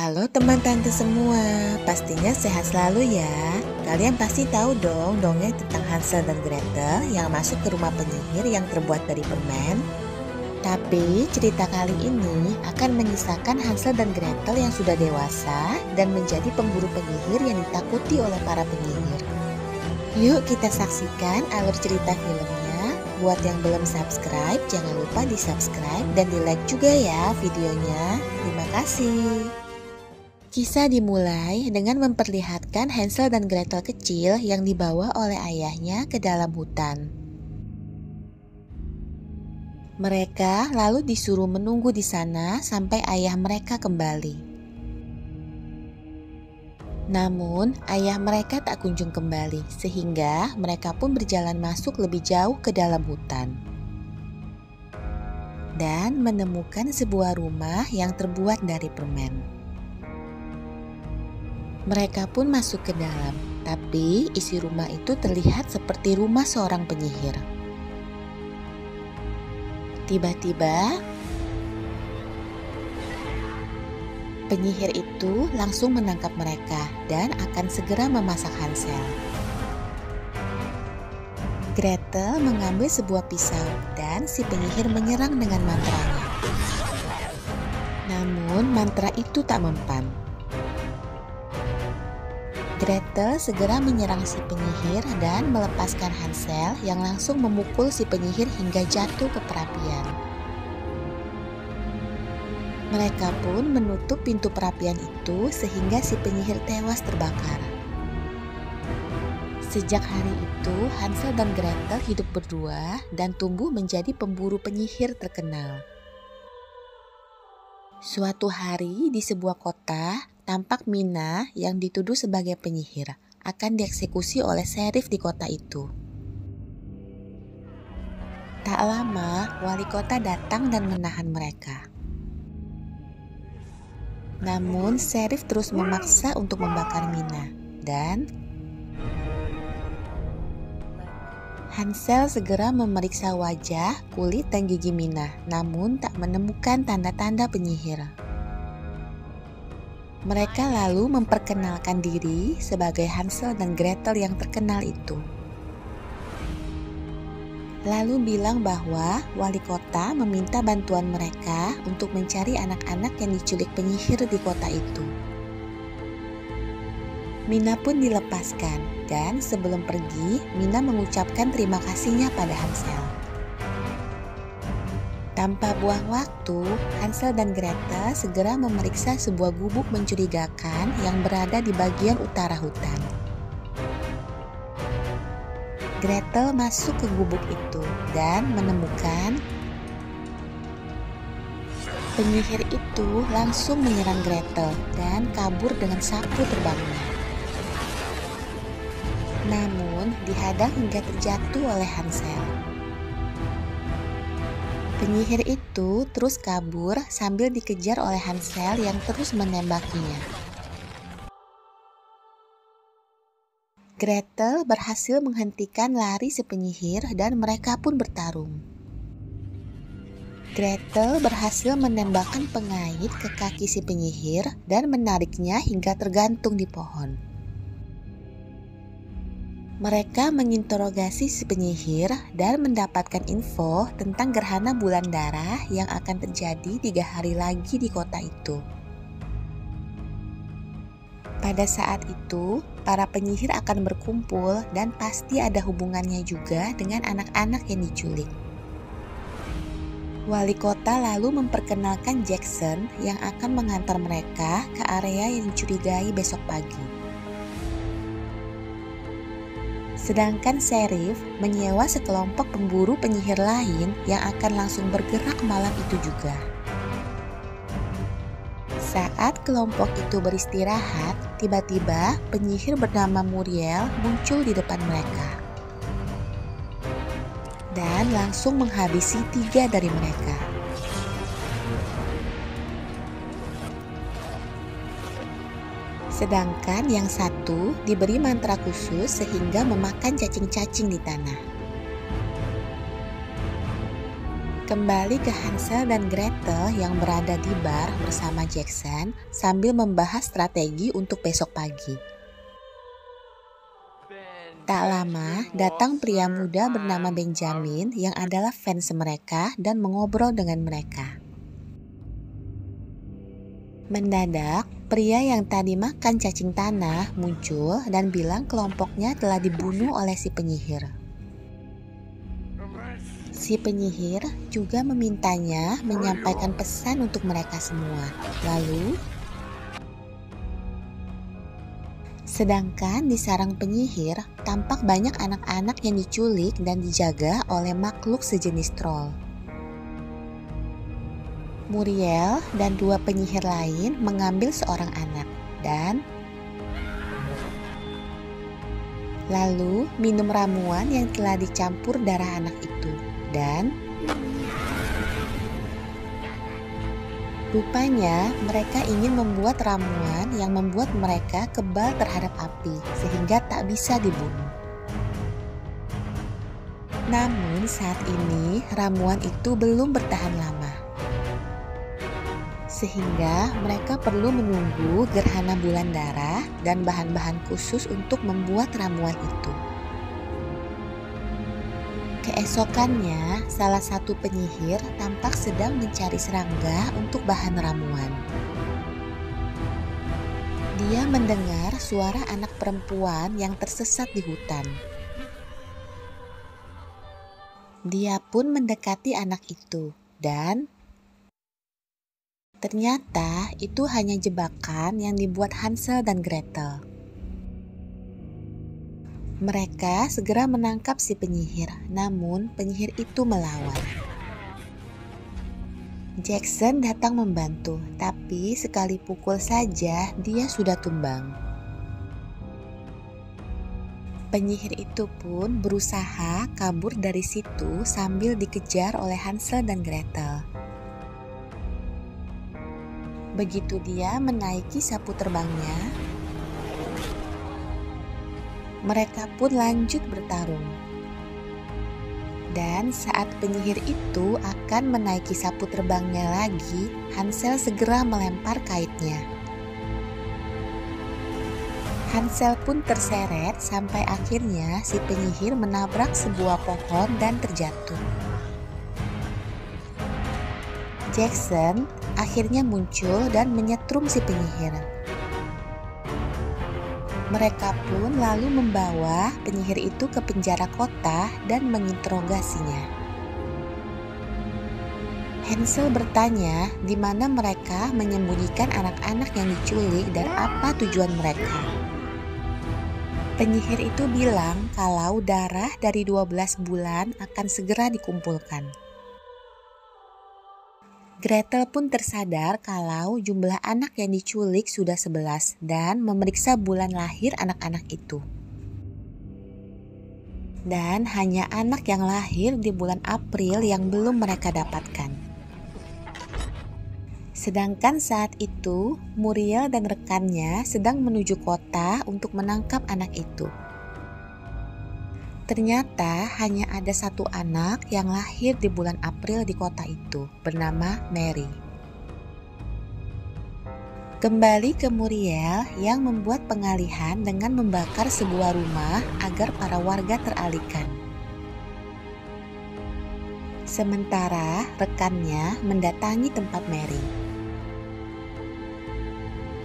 Halo teman tante semua, pastinya sehat selalu ya. Kalian pasti tahu dong dongeng tentang Hansel dan Gretel yang masuk ke rumah penyihir yang terbuat dari permen. Tapi cerita kali ini akan mengisahkan Hansel dan Gretel yang sudah dewasa dan menjadi pemburu penyihir yang ditakuti oleh para penyihir. Yuk kita saksikan alur cerita filmnya. Buat yang belum subscribe, jangan lupa di subscribe dan di like juga ya videonya. Terima kasih. Kisah dimulai dengan memperlihatkan Hansel dan Gretel kecil yang dibawa oleh ayahnya ke dalam hutan. Mereka lalu disuruh menunggu di sana sampai ayah mereka kembali. Namun, ayah mereka tak kunjung kembali, sehingga mereka pun berjalan masuk lebih jauh ke dalam hutan dan menemukan sebuah rumah yang terbuat dari permen. Mereka pun masuk ke dalam, tapi isi rumah itu terlihat seperti rumah seorang penyihir. Tiba-tiba, penyihir itu langsung menangkap mereka dan akan segera memasak Hansel. Gretel mengambil sebuah pisau dan si penyihir menyerang dengan mantranya. Namun mantra itu tak mempan. Gretel segera menyerang si penyihir dan melepaskan Hansel yang langsung memukul si penyihir hingga jatuh ke perapian. Mereka pun menutup pintu perapian itu sehingga si penyihir tewas terbakar. Sejak hari itu, Hansel dan Gretel hidup berdua dan tumbuh menjadi pemburu penyihir terkenal. Suatu hari di sebuah kota, tampak Mina yang dituduh sebagai penyihir akan dieksekusi oleh serif di kota itu. Tak lama, wali kota datang dan menahan mereka. Namun, serif terus memaksa untuk membakar Mina dan Hansel segera memeriksa wajah, kulit, dan gigi Mina, namun tak menemukan tanda-tanda penyihir. Mereka lalu memperkenalkan diri sebagai Hansel dan Gretel yang terkenal itu. Lalu bilang bahwa wali kota meminta bantuan mereka untuk mencari anak-anak yang diculik penyihir di kota itu. Mina pun dilepaskan dan sebelum pergi, Mina mengucapkan terima kasihnya pada Hansel. Tanpa buang waktu, Hansel dan Gretel segera memeriksa sebuah gubuk mencurigakan yang berada di bagian utara hutan. Gretel masuk ke gubuk itu dan menemukan penyihir itu langsung menyerang Gretel dan kabur dengan sapu terbangnya. Namun dihadang hingga terjatuh oleh Hansel. Penyihir itu terus kabur sambil dikejar oleh Hansel yang terus menembakinya. Gretel berhasil menghentikan lari si penyihir dan mereka pun bertarung. Gretel berhasil menembakkan pengait ke kaki si penyihir dan menariknya hingga tergantung di pohon. Mereka menginterogasi si penyihir dan mendapatkan info tentang gerhana bulan darah yang akan terjadi 3 hari lagi di kota itu. Pada saat itu, para penyihir akan berkumpul dan pasti ada hubungannya juga dengan anak-anak yang diculik. Wali kota lalu memperkenalkan Jackson yang akan mengantar mereka ke area yang dicurigai besok pagi. Sedangkan serif menyewa sekelompok pemburu penyihir lain yang akan langsung bergerak malam itu juga. Saat kelompok itu beristirahat, tiba-tiba penyihir bernama Muriel muncul di depan mereka dan langsung menghabisi 3 dari mereka. Sedangkan yang satu diberi mantra khusus sehingga memakan cacing-cacing di tanah. Kembali ke Hansel dan Gretel yang berada di bar bersama Jackson sambil membahas strategi untuk besok pagi. Tak lama, datang pria muda bernama Benjamin yang adalah fans mereka dan mengobrol dengan mereka. Mendadak, pria yang tadi makan cacing tanah muncul dan bilang kelompoknya telah dibunuh oleh si penyihir. Si penyihir juga memintanya menyampaikan pesan untuk mereka semua. Lalu, sedangkan di sarang penyihir tampak banyak anak-anak yang diculik dan dijaga oleh makhluk sejenis troll. Muriel dan dua penyihir lain mengambil seorang anak dan lalu minum ramuan yang telah dicampur darah anak itu. Dan rupanya mereka ingin membuat ramuan yang membuat mereka kebal terhadap api sehingga tak bisa dibunuh. Namun saat ini ramuan itu belum bertahan lama, sehingga mereka perlu menunggu gerhana bulan darah dan bahan-bahan khusus untuk membuat ramuan itu. Keesokannya, salah satu penyihir tampak sedang mencari serangga untuk bahan ramuan. Dia mendengar suara anak perempuan yang tersesat di hutan. Dia pun mendekati anak itu, dan ternyata itu hanya jebakan yang dibuat Hansel dan Gretel. Mereka segera menangkap si penyihir, namun penyihir itu melawan. Jackson datang membantu, tapi sekali pukul saja dia sudah tumbang. Penyihir itu pun berusaha kabur dari situ sambil dikejar oleh Hansel dan Gretel. Begitu dia menaiki sapu terbangnya, mereka pun lanjut bertarung. Dan saat penyihir itu akan menaiki sapu terbangnya lagi, Hansel segera melempar kaitnya. Hansel pun terseret sampai akhirnya si penyihir menabrak sebuah pohon dan terjatuh. Jackson akhirnya muncul dan menyetrum si penyihir. Mereka pun lalu membawa penyihir itu ke penjara kota dan menginterogasinya. Hansel bertanya di mana mereka menyembunyikan anak-anak yang diculik dan apa tujuan mereka. Penyihir itu bilang kalau darah dari 12 bulan akan segera dikumpulkan. Gretel pun tersadar kalau jumlah anak yang diculik sudah 11 dan memeriksa bulan lahir anak-anak itu. Dan hanya anak yang lahir di bulan April yang belum mereka dapatkan. Sedangkan saat itu, Muriel dan rekannya sedang menuju kota untuk menangkap anak itu. Ternyata hanya ada satu anak yang lahir di bulan April di kota itu, bernama Mary. Kembali ke Muriel yang membuat pengalihan dengan membakar sebuah rumah agar para warga teralihkan. Sementara rekannya mendatangi tempat Mary.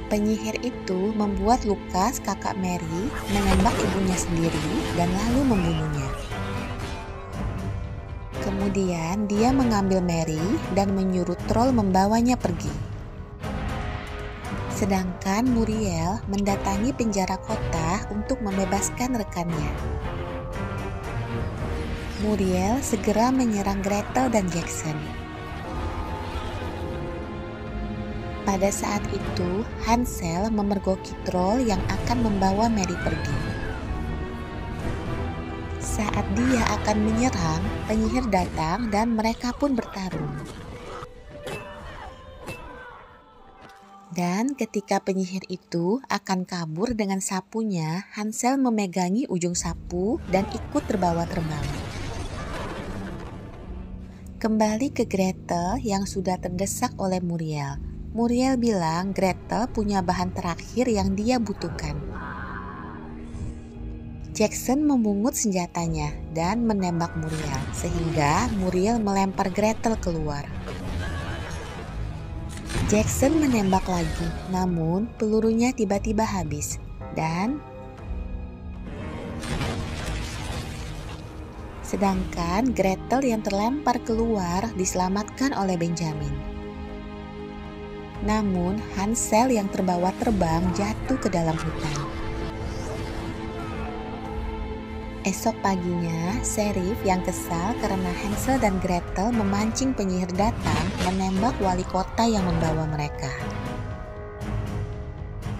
Penyihir itu membuat Lukas, kakak Mary, menembak ibunya sendiri dan lalu membunuhnya. Kemudian dia mengambil Mary dan menyuruh troll membawanya pergi. Sedangkan Muriel mendatangi penjara kota untuk membebaskan rekannya. Muriel segera menyerang Gretel dan Jackson. Pada saat itu, Hansel memergoki troll yang akan membawa Mary pergi. Saat dia akan menyerang, penyihir datang dan mereka pun bertarung. Dan ketika penyihir itu akan kabur dengan sapunya, Hansel memegangi ujung sapu dan ikut terbawa terbang. Kembali ke Gretel yang sudah terdesak oleh Muriel. Muriel bilang Gretel punya bahan terakhir yang dia butuhkan. Jackson memungut senjatanya dan menembak Muriel, sehingga Muriel melempar Gretel keluar. Jackson menembak lagi, namun pelurunya tiba-tiba habis, dan sedangkan Gretel yang terlempar keluar diselamatkan oleh Benjamin. Namun Hansel yang terbawa terbang jatuh ke dalam hutan. Esok paginya, Sheriff yang kesal karena Hansel dan Gretel memancing penyihir datang menembak wali kota yang membawa mereka.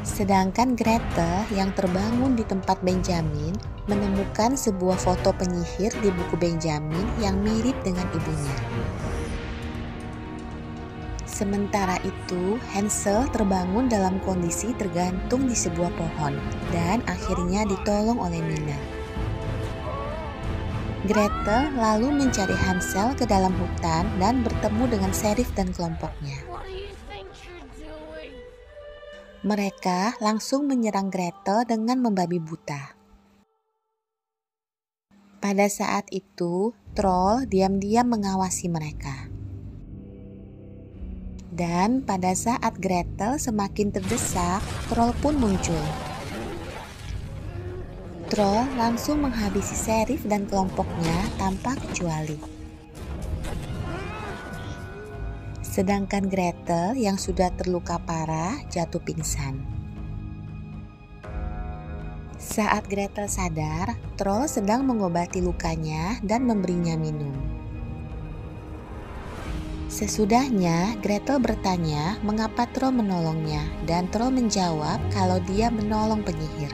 Sedangkan Gretel yang terbangun di tempat Benjamin menemukan sebuah foto penyihir di buku Benjamin yang mirip dengan ibunya. Sementara itu, Hansel terbangun dalam kondisi tergantung di sebuah pohon dan akhirnya ditolong oleh Mina. Gretel lalu mencari Hansel ke dalam hutan dan bertemu dengan Sheriff dan kelompoknya. Mereka langsung menyerang Gretel dengan membabi buta. Pada saat itu, troll diam-diam mengawasi mereka. Dan pada saat Gretel semakin terdesak, troll pun muncul. Troll langsung menghabisi Sheriff dan kelompoknya tanpa kecuali. Sedangkan Gretel yang sudah terluka parah jatuh pingsan. Saat Gretel sadar, troll sedang mengobati lukanya dan memberinya minum. Sesudahnya, Gretel bertanya mengapa troll menolongnya, dan troll menjawab kalau dia menolong penyihir.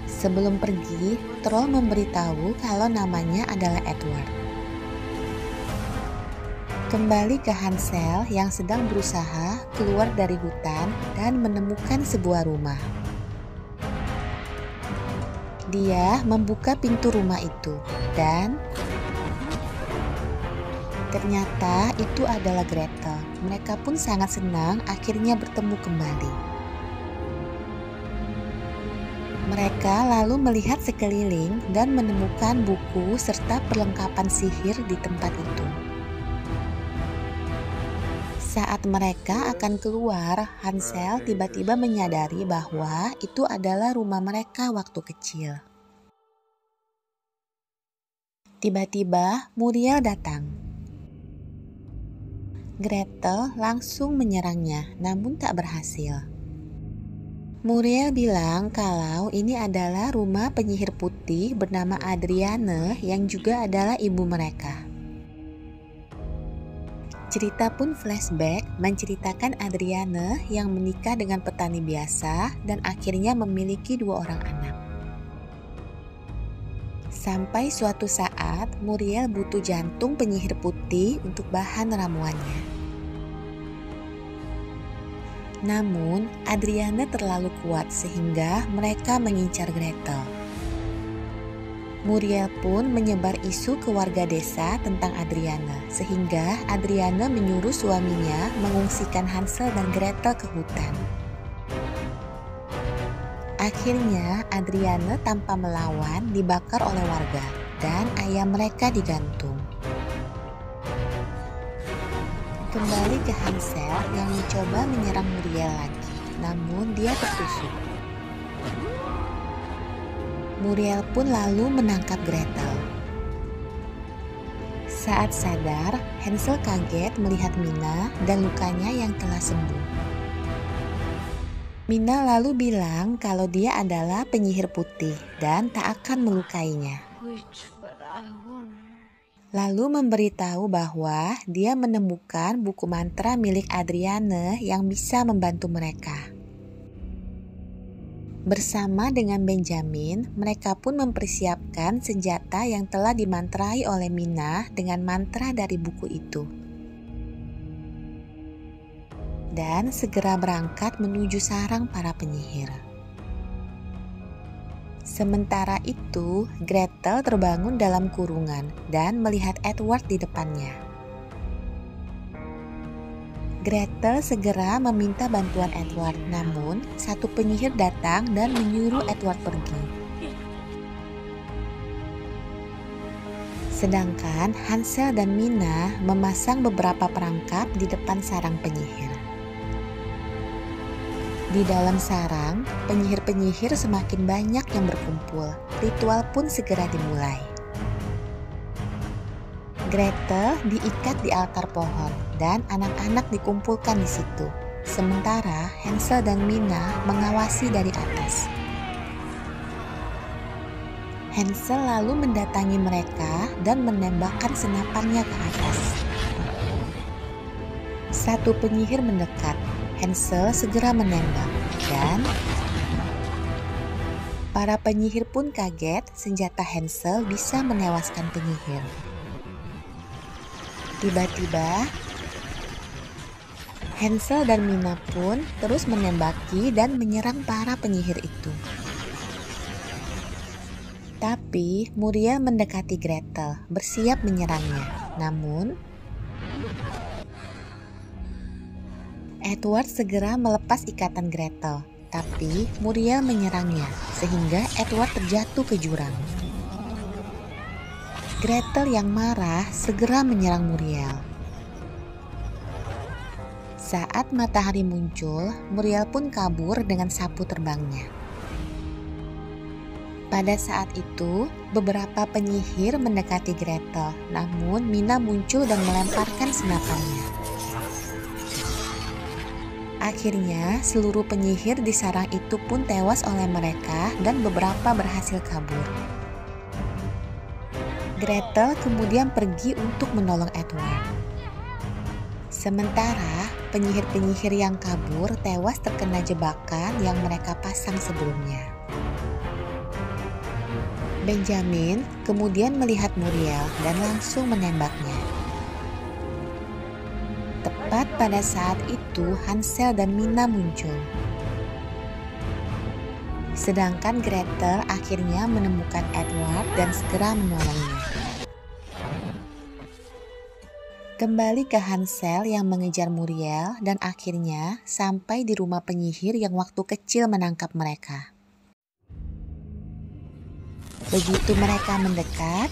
Sebelum pergi, troll memberitahu kalau namanya adalah Edward. Kembali ke Hansel yang sedang berusaha keluar dari hutan dan menemukan sebuah rumah. Dia membuka pintu rumah itu dan ternyata itu adalah Gretel. Mereka pun sangat senang akhirnya bertemu kembali. Mereka lalu melihat sekeliling dan menemukan buku serta perlengkapan sihir di tempat itu. Saat mereka akan keluar, Hansel tiba-tiba menyadari bahwa itu adalah rumah mereka waktu kecil. Tiba-tiba Muriel datang. Gretel langsung menyerangnya, namun tak berhasil. Muriel bilang kalau ini adalah rumah penyihir putih bernama Adriane yang juga adalah ibu mereka. Cerita pun flashback menceritakan Adriane yang menikah dengan petani biasa dan akhirnya memiliki 2 orang anak. Sampai suatu saat Muriel butuh jantung penyihir putih untuk bahan ramuannya. Namun, Adriane terlalu kuat sehingga mereka mengincar Gretel. Muriel pun menyebar isu ke warga desa tentang Adriane, sehingga Adriane menyuruh suaminya mengungsikan Hansel dan Gretel ke hutan. Akhirnya, Adriane tanpa melawan dibakar oleh warga dan ayam mereka digantung. Kembali ke Hansel yang mencoba menyerang Muriel lagi, namun dia tertusuk. Muriel pun lalu menangkap Gretel. Saat sadar, Hansel kaget melihat Mina dan lukanya yang telah sembuh. Mina lalu bilang kalau dia adalah penyihir putih dan tak akan melukainya. Lalu memberitahu bahwa dia menemukan buku mantra milik Adriane yang bisa membantu mereka. Bersama dengan Benjamin, mereka pun mempersiapkan senjata yang telah dimantrai oleh Mina dengan mantra dari buku itu. Dan segera berangkat menuju sarang para penyihir. Sementara itu, Gretel terbangun dalam kurungan dan melihat Edward di depannya. Gretel segera meminta bantuan Edward, namun satu penyihir datang dan menyuruh Edward pergi. Sedangkan Hansel dan Mina memasang beberapa perangkap di depan sarang penyihir. Di dalam sarang, penyihir-penyihir semakin banyak yang berkumpul. Ritual pun segera dimulai. Gretel diikat di altar pohon dan anak-anak dikumpulkan di situ. Sementara Hansel dan Mina mengawasi dari atas. Hansel lalu mendatangi mereka dan menembakkan senapannya ke atas. Satu penyihir mendekat. Hansel segera menembak dan para penyihir pun kaget senjata Hansel bisa menewaskan penyihir. Tiba-tiba Hansel dan Mina pun terus menembaki dan menyerang para penyihir itu. Tapi Muriel mendekati Gretel, bersiap menyerangnya. Namun Edward segera melepas ikatan Gretel, tapi Muriel menyerangnya sehingga Edward terjatuh ke jurang. Gretel yang marah segera menyerang Muriel. Saat matahari muncul, Muriel pun kabur dengan sapu terbangnya. Pada saat itu, beberapa penyihir mendekati Gretel, namun Mina muncul dan melemparkan senapannya. Akhirnya, seluruh penyihir di sarang itu pun tewas oleh mereka dan beberapa berhasil kabur. Gretel kemudian pergi untuk menolong Edward. Sementara, penyihir-penyihir yang kabur tewas terkena jebakan yang mereka pasang sebelumnya. Benjamin kemudian melihat Muriel dan langsung menembaknya. Tepat pada saat itu Hansel dan Mina muncul. Sedangkan Gretel akhirnya menemukan Edward dan segera menolongnya. Kembali ke Hansel yang mengejar Muriel dan akhirnya sampai di rumah penyihir yang waktu kecil menangkap mereka. Begitu mereka mendekat,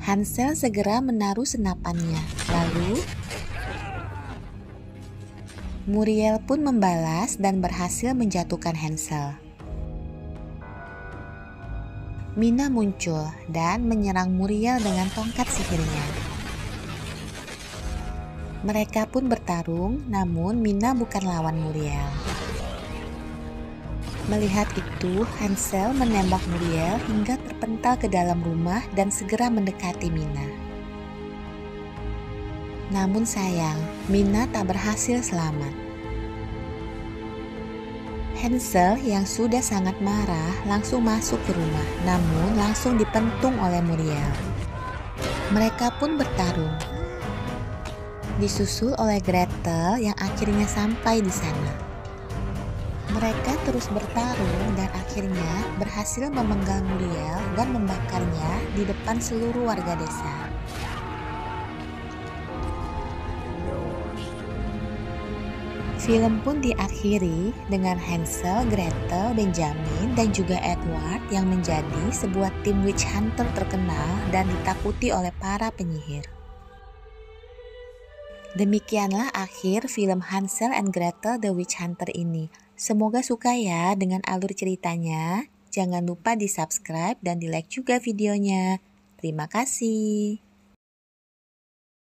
Hansel segera menaruh senapannya. Lalu, Muriel pun membalas dan berhasil menjatuhkan Hansel. Mina muncul dan menyerang Muriel dengan tongkat sihirnya. Mereka pun bertarung, namun Mina bukan lawan Muriel. Melihat itu, Hansel menembak Muriel hingga terpental ke dalam rumah dan segera mendekati Mina. Namun sayang, Mina tak berhasil selamat. Hansel yang sudah sangat marah langsung masuk ke rumah, namun langsung dipentung oleh Muriel. Mereka pun bertarung, disusul oleh Gretel yang akhirnya sampai di sana. Mereka terus bertarung dan akhirnya berhasil memenggal Muriel dan membakarnya di depan seluruh warga desa. Film pun diakhiri dengan Hansel, Gretel, Benjamin, dan juga Edward yang menjadi sebuah tim witch hunter terkenal dan ditakuti oleh para penyihir. Demikianlah akhir film Hansel and Gretel The Witch Hunter ini. Semoga suka ya dengan alur ceritanya. Jangan lupa di subscribe dan di like juga videonya. Terima kasih.